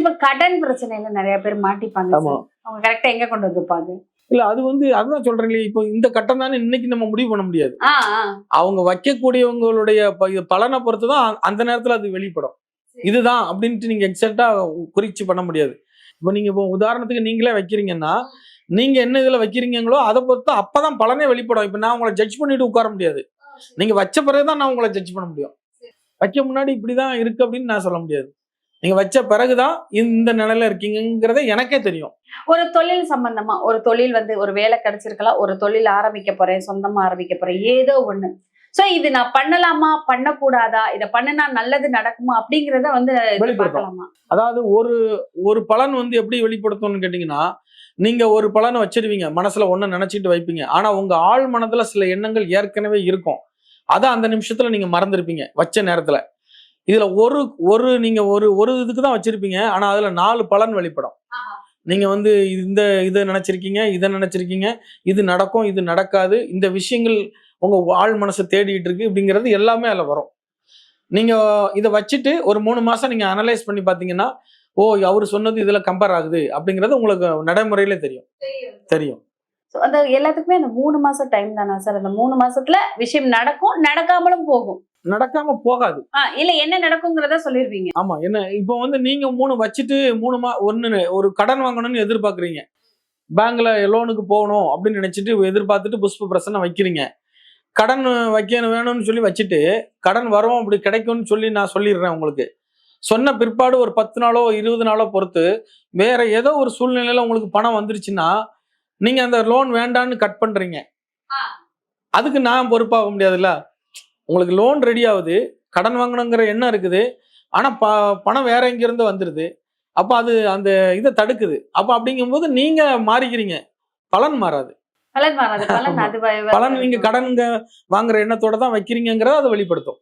இப்ப கடன் பிரச்சனையில நிறைய பேர் மாட்டிப்பாங்க ஆமா. சார். அவங்க கரெக்டா எங்க கொண்டு வந்துப்பாங்க? இல்ல அது அதுதான் சொல்றேன் இல்லையா, இப்போ இந்த கட்டம் தானே இன்னைக்கு நம்ம முடிவு பண்ண முடியாது. ஆ, ஆ. அவங்க வைக்கக்கூடியவங்களுடைய பலனை பொறுத்து தான் அந்த நேரத்துல அது வெளிப்படும். இதுதான் அப்படின்ட்டு நீங்க எக்ஸாக்டா குறிச்சு பண்ண முடியாது. இப்போ நீங்க இப்போ உதாரணத்துக்கு நீங்களே வைக்கிறீங்கன்னா, நீங்க என்ன இதுல வைக்கிறீங்களோ அதை பொறுத்து அப்பதான் பலனே வெளிப்படும். இப்ப நான் உங்களை ஜட்ஜ் பண்ணிட்டு உட்கார முடியாது. நீங்க வச்ச பிறகுதான் நான் உங்களை ஜட்ஜ் பண்ண முடியும். வைக்க முன்னாடி இப்படிதான் இருக்கு அப்படின்னு நான் சொல்ல முடியாது. நீங்க வச்ச பிறகுதான் இந்த நிலையில இருக்கீங்கிறத எனக்கே தெரியும். ஒரு தொழில் சம்பந்தமா ஒரு தொழில் ஒரு வேலை கிடைச்சிருக்கலாம், ஒரு தொழில் ஆரம்பிக்க போறேன், சொந்தமா ஆரம்பிக்க போறேன், ஏதோ ஒண்ணு. சோ இது நான் பண்ணலாமா, பண்ணக்கூடாதா, இதை பண்ணுனா நல்லது நடக்குமா அப்படிங்கறத வெளிப்படுத்தலாமா? அதாவது ஒரு பலன் எப்படி வெளிப்படுத்தும்னு கேட்டீங்கன்னா, நீங்க ஒரு பலனை வச்சிருவீங்க, மனசுல ஒண்ணு நினைச்சிட்டு வைப்பீங்க. ஆனா உங்க ஆழ் மனதுல சில எண்ணங்கள் ஏற்கனவே இருக்கும். அதை அந்த நிமிஷத்துல நீங்க மறந்துருப்பீங்க வச்ச நேரத்துல. இதுல நீங்க ஒரு இதுக்கு தான் வச்சிருப்பீங்க. ஆனா அதுல 4 பலன் வெளிப்படும். நீங்க இதை நினைச்சிருக்கீங்க, இதை நினைச்சிருக்கீங்க, இது நடக்கும், இது நடக்காது, இந்த விஷயங்கள் உங்க ஆழ் மனசை தேடிட்டு இருக்கு அப்படிங்கிறது எல்லாமே அதுல வரும். நீங்க இதை வச்சுட்டு ஒரு 3 மாசம் நீங்க அனலைஸ் பண்ணி பாத்தீங்கன்னா, ஓ அவரு சொன்னது இதுல கம்பேர் ஆகுது அப்படிங்கிறது உங்களுக்கு நடைமுறையில தெரியும். அந்த எல்லாத்துக்குமே அந்த 3 மாசம் டைம் தானா சார்? அந்த 3 மாசத்துல விஷயம் நடக்கும், நடக்காமலும் போகும். நடக்காம போகாது. இல்ல என்ன நடக்குங்கிறத சொல்லிருவீங்க. ஆமா. என்ன இப்போ நீங்க 3 வச்சுட்டு 3 ஒரு கடன் வாங்கணும்னு எதிர்பார்க்கறீங்க. பேங்க்ல லோனுக்கு போகணும் அப்படின்னு நினைச்சிட்டு எதிர்பார்த்துட்டு புஷ்ப பிரசன்னம் வைக்கிறீங்க. கடன் வைக்கணும் வேணும்னு சொல்லி வச்சுட்டு கடன் வரும் அப்படி கிடைக்கும்னு சொல்லி நான் சொல்லிடுறேன் உங்களுக்கு. சொன்ன பிற்பாடு ஒரு 10 நாளோ 20 நாளோ பொறுத்து வேற ஏதோ ஒரு சூழ்நிலையில உங்களுக்கு பணம் வந்துருச்சுன்னா, நீங்க அந்த லோன் வேண்டான்னு கட் பண்றீங்க. அதுக்கு நான் பொறுப்பாக முடியாதுல்ல. உங்களுக்கு லோன் ரெடி ஆகுது, கடன் வாங்கணுங்கிற எண்ணம் இருக்குது, ஆனா பணம் வேற எங்க இருந்து வந்துருது. அப்ப அது அந்த இதை தடுக்குது. அப்ப அப்படிங்கும்போது நீங்க மாறிக்கிறீங்க, பலன் மாறாது. பலன் நீங்க கடன் வாங்குற எண்ணத்தோட தான் வைக்கிறீங்கிறத அதை வெளிப்படுத்தும்.